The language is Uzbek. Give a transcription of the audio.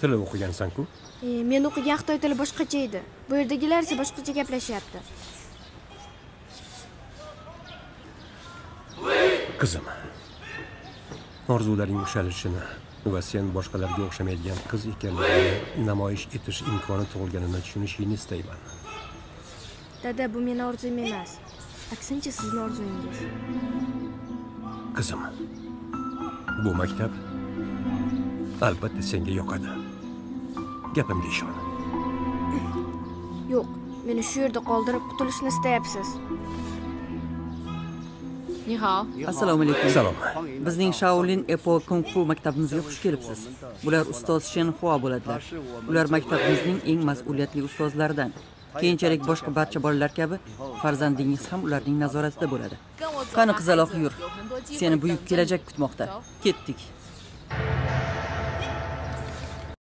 Tili o'qigansan-ku? Men o'qigan Xitoy tili boshqacha edi. Bu yerdagilar esa boshqacha gaplashyapti. Qizim. Orzularing ushalishini va sen boshqalarga o'xshamaydigan qiz ekanligini namoyish etish imkoni tug'ilganini tushunishingni istayman. Dada, bu meni orzum emas. Aksincha sizning orzungiz. Qizim. Bu maktab albatta senga yoqadi. Gapimga ishon. Yo'q, meni shu yerda qoldirib qutulishni istayapsiz. Ni hao. Assalomu alaykum. Salom. Bizning Shaolin Epo Kung Fu maktabimizga xush kelibsiz. Bular ustoz Shen Hua bo'ladilar. Ular maktabimizning eng mas'uliyatli ustozlaridan. Keyinchalik boshqa barcha bolalar kabi farzandingiz ham ularning nazoratida bo'ladi. Qani qizaloq yur. Seni buyuk kelajak kutmoqda. Ketdik.